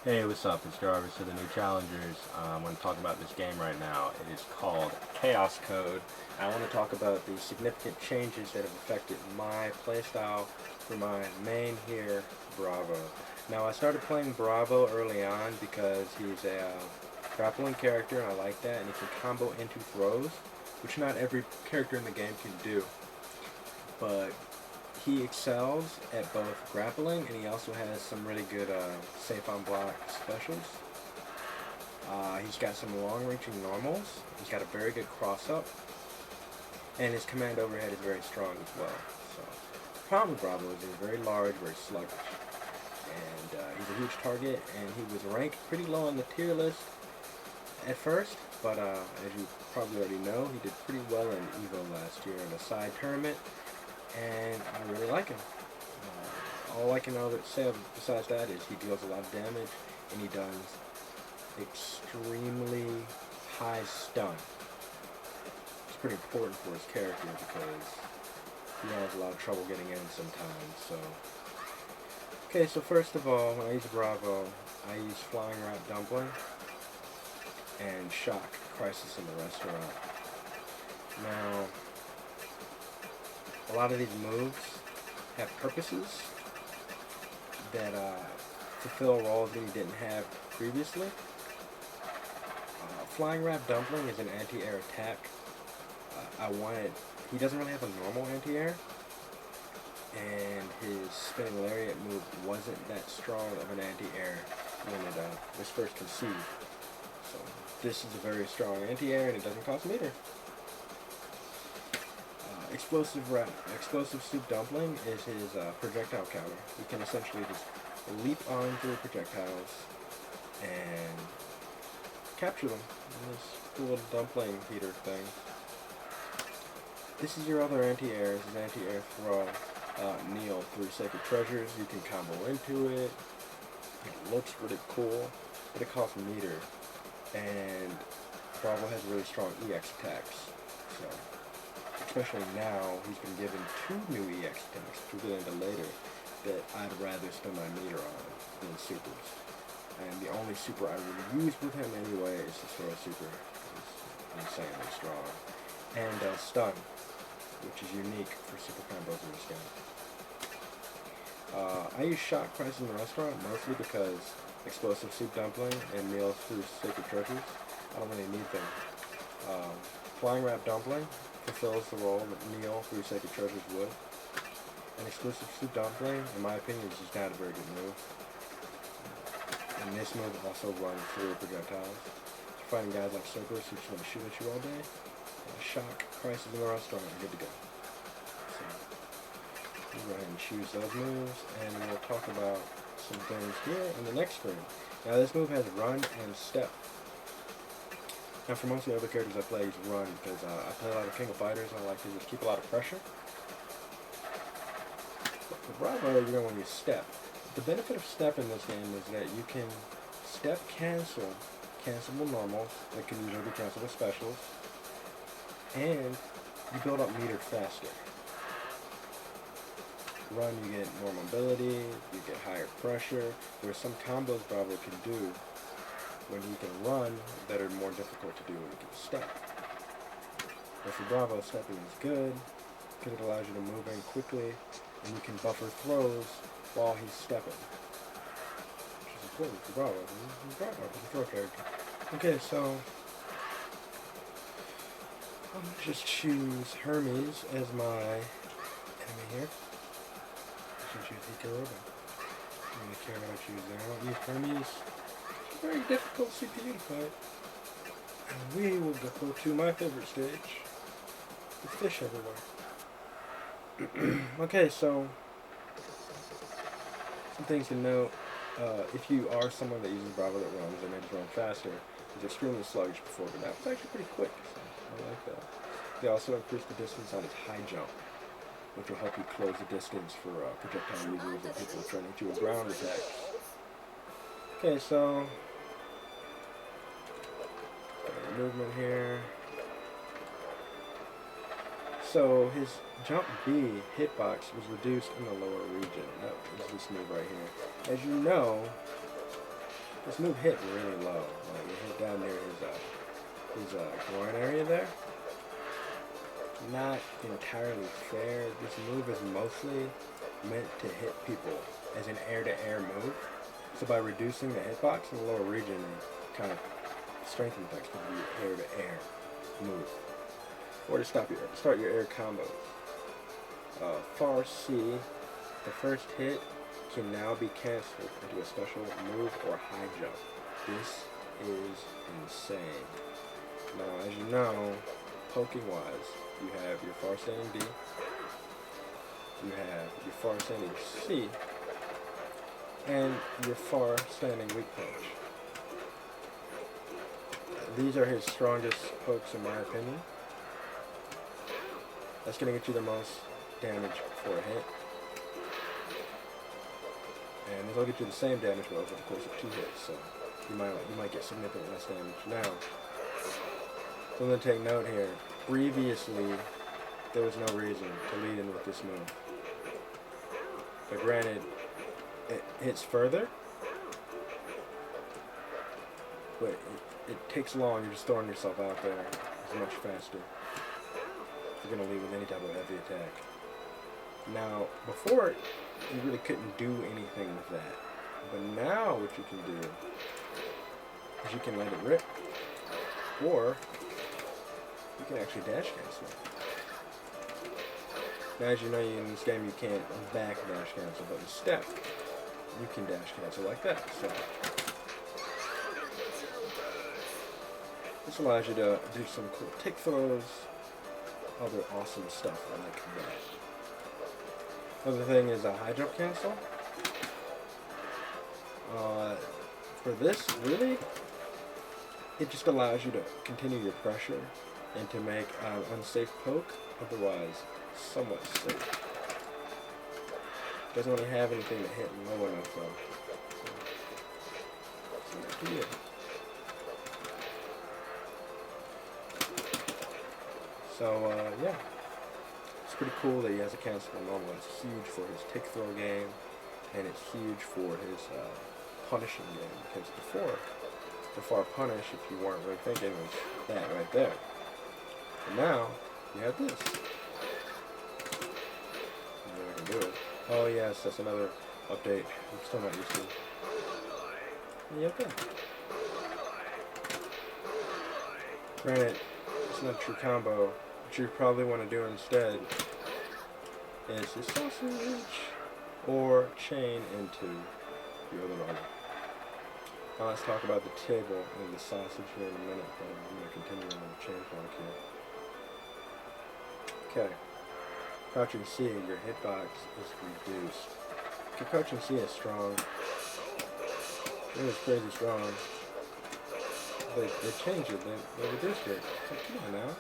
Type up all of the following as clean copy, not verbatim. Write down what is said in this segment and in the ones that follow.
Hey, what's up? It's Jarvis to the New Challengers. I want to talk about this game right now. It is called Chaos Code. I want to talk about the significant changes that have affected my playstyle for my main here, Bravo. Now, I started playing Bravo early on because he's a grappling character, and I like that, and he can combo into throws, which not every character in the game can do. But he excels at both grappling, and he also has some really good safe on block specials. He's got some long-reaching normals. He's got a very good cross-up, and his command overhead is very strong as well. So the problem with Bravo is he's very large, very sluggish, and he's a huge target. And he was ranked pretty low on the tier list at first, but as you probably already know, he did pretty well in Evo last year in a side tournament, and I really like him. All I can say besides that is he deals a lot of damage, and he does extremely high stun. It's pretty important for his character because he has a lot of trouble getting in sometimes. So, okay, so first of all, when I use Bravo, I use Flying Rat Dumpling and Shock Crisis in the Restaurant. Now, a lot of these moves have purposes that fulfill roles that he didn't have previously. Flying Wrap Dumpling is an anti-air attack. He doesn't really have a normal anti-air, and his spinning lariat move wasn't that strong of an anti-air when it was first conceived. So this is a very strong anti-air, and it doesn't cost meter. Explosive Soup Dumpling is his projectile counter. He can essentially just leap on through projectiles and capture them in this cool little dumpling heater thing. This is your other anti-air. This is anti-air throw. Kneel through Sacred Treasures. You can combo into it. It looks really cool, but it costs meter. And Bravo has really strong EX attacks. So, especially now, he's been given 2 new EX attacks, which we'll get into later, that I'd rather spend my meter on than supers. And the only super I would use with him anyway is the throw super. It's insanely strong. And stun, which is unique for super combos in this game. I use Shock Price in the restaurant mostly because Explosive Soup Dumpling and Meals through Sacred Treasures, I don't really need them. Flying Wrap Dumpling fulfills the role that Meal through Sacred Treasures would. And Exclusive Soup Dumpling, in my opinion, is just not a very good move. And this move also runs through projectiles. If you're fighting guys like Cerberus who just want to shoot at you all day, Shock Prices in the restaurant are good to go. So, we'll go ahead and choose those moves, and we'll talk about some things here in the next screen. Now, this move has run and step. Now, for most of the other characters I play, I use run because I play a lot of King of Fighters, and I like to just keep a lot of pressure. But for Bravo, you're going to want to use step. The benefit of step in this game is that you can step cancelable normals that can usually be cancelable specials, and you build up meter faster. Run, you get more mobility, you get higher pressure. There are some combos Bravo can do when he can run that are more difficult to do when he can step. But for Bravo, stepping is good because it allows you to move in quickly, and you can buffer throws while he's stepping, which is important for Bravo. Bravo is a throw character. Okay, so I'm going to just choose Hermes as my enemy here. I should choose Hikaru, but I don't really care what I choose there. I won't use Hermes. It's a very difficult CPU to fight. And we will go to my favorite stage. With fish everywhere. Okay, so some things to note. If you are someone that uses Bravo that runs and maybe run faster, it's extremely sluggish before, but that was actually pretty quick. So I like that. They also increase the distance on its high jump, which will help you close the distance for projectile users and people trying to do a ground attack. Okay, so movement here. So his jump B hitbox was reduced in the lower region. That is this move right here. As you know, This move hit really low. Like it hit down near his groin area there. Not entirely fair. This move is mostly meant to hit people as an air-to-air move. So by reducing the hitbox in the lower region, it kind of strengthens effects to be air-to-air move. Or to start your air combos. Far C, the first hit can now be canceled into a special move or high jump. This is insane. Now, as you know, poking-wise, you have your far-standing D, you have your far-standing C, and your far-standing weak punch. These are his strongest pokes in my opinion. That's going to get you the most damage for a hit. And this will get you the same damage but over the course of 2 hits, so you might get significantly less damage. Now, something to take note here. Previously, there was no reason to lead in with this move. But granted, it hits further, but it takes long. You're just throwing yourself out there. It's much faster. You're going to lead with any type of heavy attack. Now, before, you really couldn't do anything with that. But now what you can do is you can let it rip, or you can actually dash cancel. Now, as you know, in this game you can't back dash cancel, but in step, you can dash cancel like that. So this allows you to do some cool tick throws, other awesome stuff like that. Another thing is a high jump cancel. For this, really, it just allows you to continue your pressure and to make an unsafe poke, otherwise somewhat safe. Doesn't really have anything to hit low enough though. So, yeah. So yeah. It's pretty cool that he has a cancelable normal. It's huge for his tick throw game, and it's huge for his punishing game, because before punish, if you weren't really thinking, was that right there. And now, you have this. And then I can do it. Oh yes, that's another update I'm still not used to. And you have that. Granted, it's not a true combo. What you probably want to do instead is the sausage or chain into your other arm. Now let's talk about the table and the sausage here in a minute, but I'm going to continue on the chain block here. Okay. Crouching C, your hitbox is reduced. Okay, crouching C is strong. It was crazy strong. They changed it, they reduced it. Like, come on now.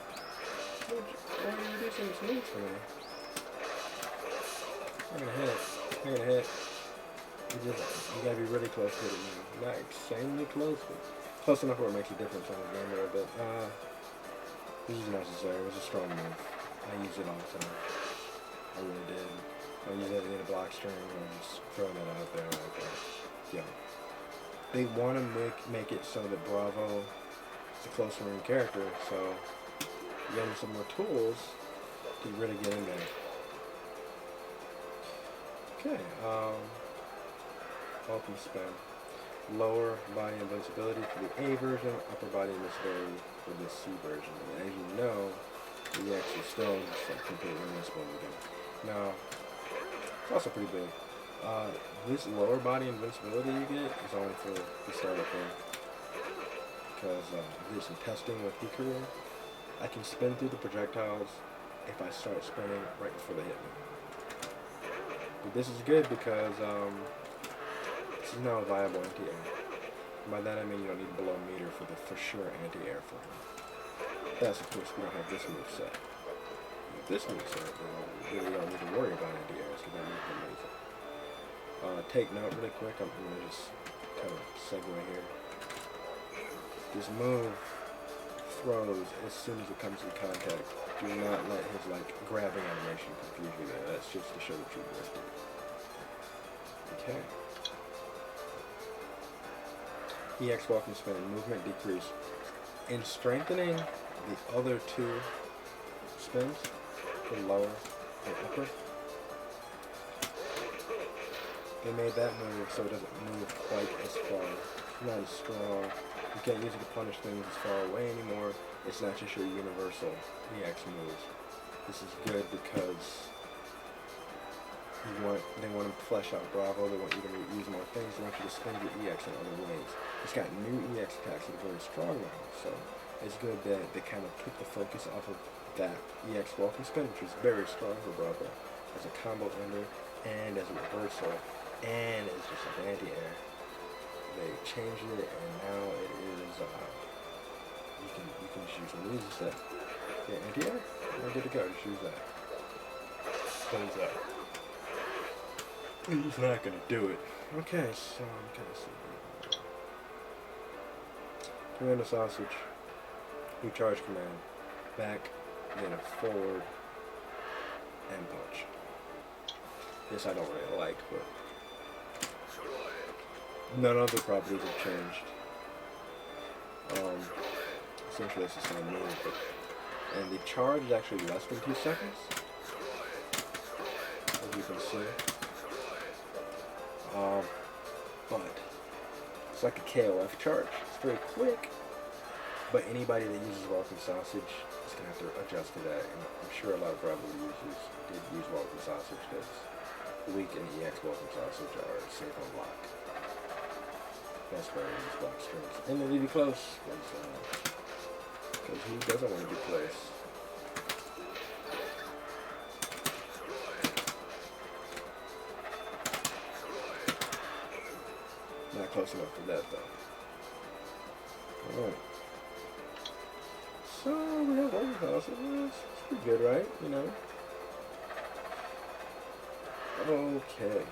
Why are you reducing this move for me? I'm gonna hit. You gotta be really close to it now. Not insanely close, but close enough where it makes a difference on the game a little bit. This is necessary. It was a strong move. I use it all the time. I really did. I use it in a block string or just throwing it out there like that. Yeah. They want to make it so that Bravo is a close range character, so you give them some more tools to really get in there. Okay, welcome spam. Lower body invincibility for the A version, upper body invincibility for the C version. And as you know, the X is still just like completely invincible in the game. Now, it's also pretty big. This lower body invincibility you get is only for the startup thing. Because I did some testing with Hikaru. I can spin through the projectiles if I start spinning right before they hit me. But this is good because this is now a viable anti-air. By that I mean you don't need below meter for the for sure anti-air for him. That's of course we don't have this move set. With this move set, then we really don't need to worry about anti-airs because that move is amazing. Take note really quick, I'm going to just kind of segue here. This move throws as soon as it comes in contact. Do not let his like grabbing animation confuse you there. That's just to show the true grip. Okay. EX welcome spin and movement decrease. In strengthening the other two spins, the lower and upper, they made that move so it doesn't move quite as far. It's not as strong. You can't use it to punish things as far away anymore. It's not just your universal EX moves. This is good because they want to flesh out Bravo. They want you to use more things. They want you to spend your EX in other ways. It's got new EX attacks that are very strong now. So it's good that they kind of took the focus off of that EX welcome spin, which is very strong for Bravo, as a combo ender and as a reversal and as just like anti-air. They changed it, and now it is you can just use one. Use that. Yeah, anti-air. You're good to go. Just use that. Close that. He's not gonna do it. Okay, so I'm kind of see. Command a sausage. New charge command. Back, then a forward, and punch. This I don't really like, but none of the properties have changed. Essentially it's the same move, but and the charge is actually less than 2 seconds, as you can see. But it's like a KOF charge. It's very quick, but anybody that uses welcome sausage is gonna have to adjust to that. And I'm sure a lot of Bravo users did use welcome sausage because weak and EX welcome sausage are safe on block. Best way to use block strings. And then leave you close, because who doesn't want to be close? Not close enough for that though. Alright. So we have welcome sausage. It's pretty good, right? You know. Okay.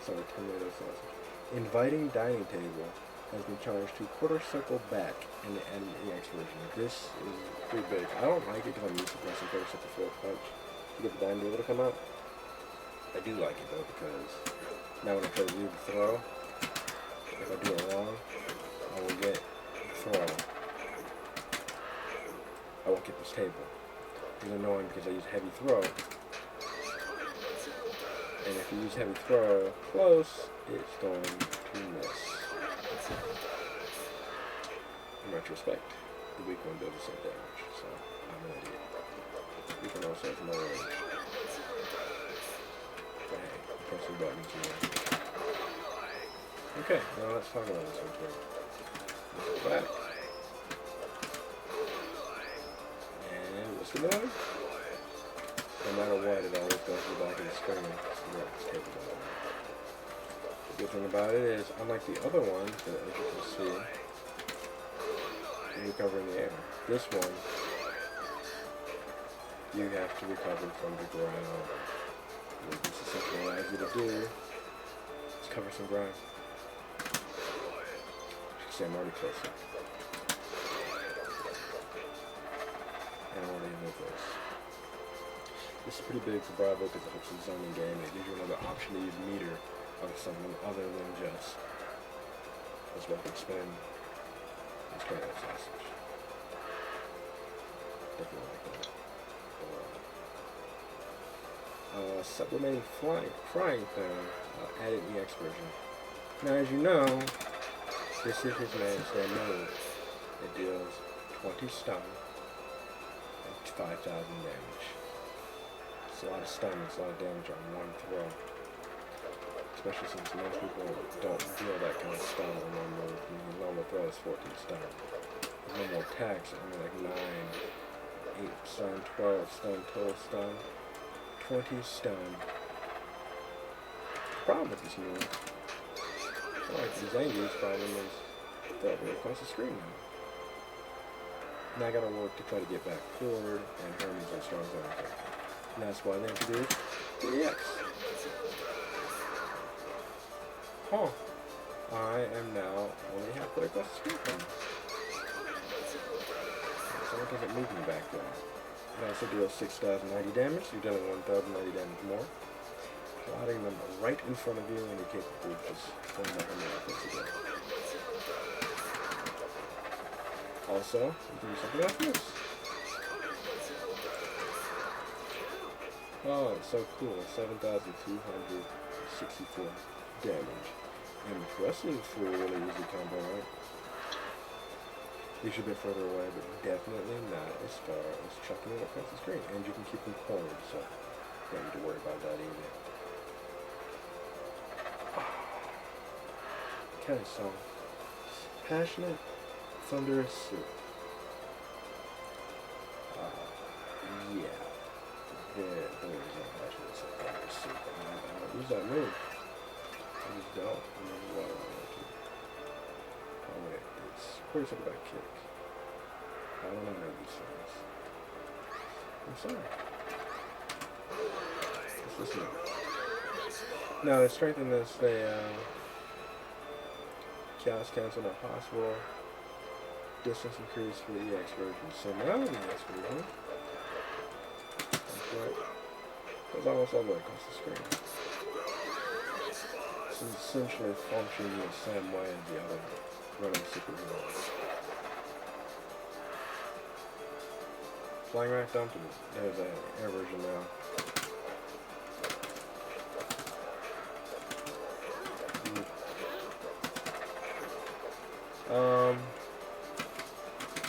Sorry, tomato sausage. Inviting dining table has been changed to quarter circle back in the EX version. This is pretty big. I don't like it because I'm used to pressing quarter circle forward punch to get the dining table to come out. I do like it though because now when I try to do the throw, if I do it wrong, I will get the throw. I won't get this table. It's annoying because I use heavy throw. And if you use heavy throw close, it's going to miss. In retrospect, the weak one does the same damage, so I'm an idiot. We can also have more range. But hey, press the button to okay, now let's talk about this one too. Let's go back. And what's the noise? No matter what, it always goes to the back of the screen. The good thing about it is, unlike the other ones, that as you can see, you recover in the air. This one, you have to recover from the ground. What this essentially allows you to do is cover some ground. You see, I'm already closer. And I want to move this. This is pretty big for Bravo because it helps the zoning game. It gives you another option to use meter of something other than just this weapon spin. Let's try that sausage. Definitely like that. Supplementing frying pan added EX version. Now as you know, this is his mainstay move. It deals 20 stun and 5,000 damage. It's a lot of stun, it's a lot of damage on one throw. Especially since most people don't deal that kind of stun on one move. The normal throw is 14 stun. There's no more attacks, only like 9, 8 stun, 12 stun, 12 stun, 20 stun. The problem with this move, like Zangief's problem is that we're across the screen now. Now I gotta work to try to get back forward, and Hermes is strong as anything. And that's why they introduced the EX. Huh. I am now only halfway across the screen from me. So it doesn't move me back there. It also deals 6,090 damage, so you're dealing 1,090 damage more. Plotting them right in front of you, and you're capable of just going back on the offense again. Also, you can do something like this. Oh, it's so cool. 7,264 damage. Impressive for a really easy combo, right? You should be further away, but definitely not as far as chucking it across the screen. And you can keep them cornered, so you don't need to worry about that either. Okay, so passionate, thunderous soup. Yeah. There is no passionate, thunderous soup. I don't use that move. I just don't. I don't know why I want to. Oh wait, it's pretty simple back kick. I don't know these things. I'm sorry. Let's listen up. Now, to strengthen this, they chaos cancel not possible. Distance increase for the EX version. So now the EX version. That's right. Goes almost all the way across the screen. It's essentially functioning the same way as the other running superheroes. Flying right down to there's an air version now.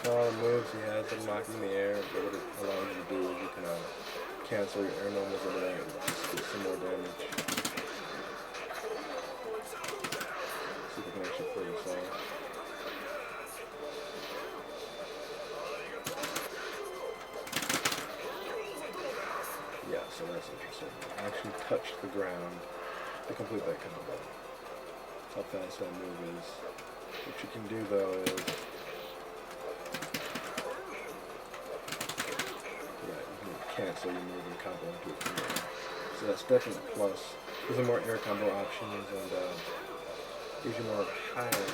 All the moves he has unlocking in the air, but what it allows you to do is you can cancel your air normals in the air and just get some more damage. See if we can actually pull this off. Yeah, so that's interesting. I actually touched the ground to complete that combo. That's how fast that move is. What you can do though is, yeah, you can cancel your move and combo into it from there. So that's definitely a plus. There's more air combo options and gives you more higher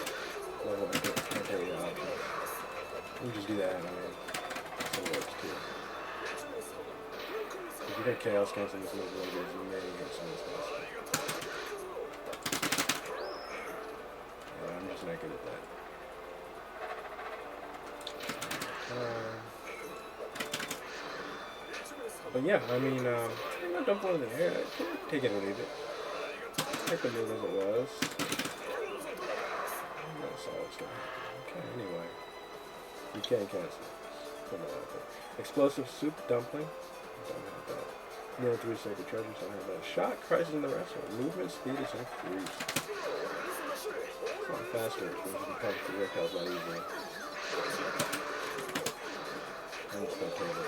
level anti-air options. You can just do that, I mean, so it works too. If you get chaos cancel this move really good, you may get some of this possible. I'm just not good at that. But yeah, I mean, I'm not dump one in the air. Take it or leave it. Take the move as it was. That's all it's gonna happen. Okay, anyway. You can't cancel. Put it out there. Explosive soup dumpling. Don't have that. Near 3 sacred treasures. Don't have that. Shot crisis in the wrestler. Movement speed is increased. It's not faster, so you can punch the reptiles a lot easier. And it's not terrible.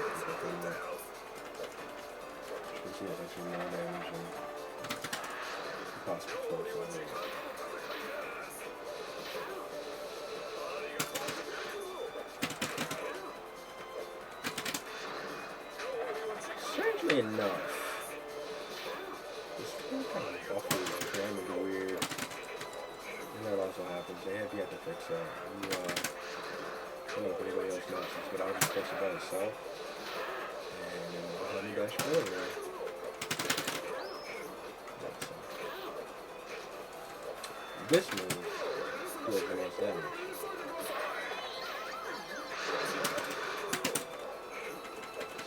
You can see it's actually more damage than possible force on it. Strangely enough, this thing kind of buffers damage weird. And that also happens. You have to fix that. I don't know if anybody else notices, but I'll just fix it by itself. And I'll have me dash forward there. This move deals the most damage.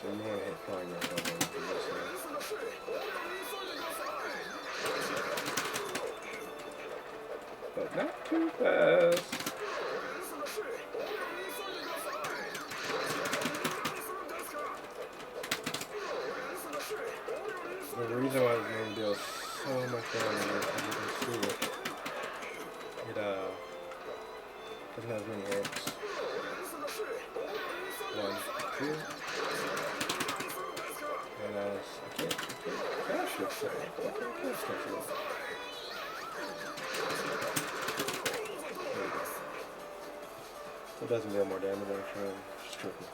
So you want to hit flying right over from this way. But not too fast. The reason why this move deals so much damage is, as you can see it, doesn't have many hits. 1, 2. And I can't dash it, so I can't catch it. It doesn't deal more damage actually, just triple.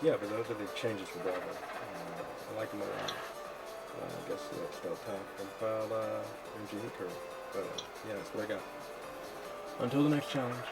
Yeah, but those are the changes for Bravo. I like them a lot. I guess that's about time from file MG Hit Curve. But yeah, that's what I got. Until the next challenge.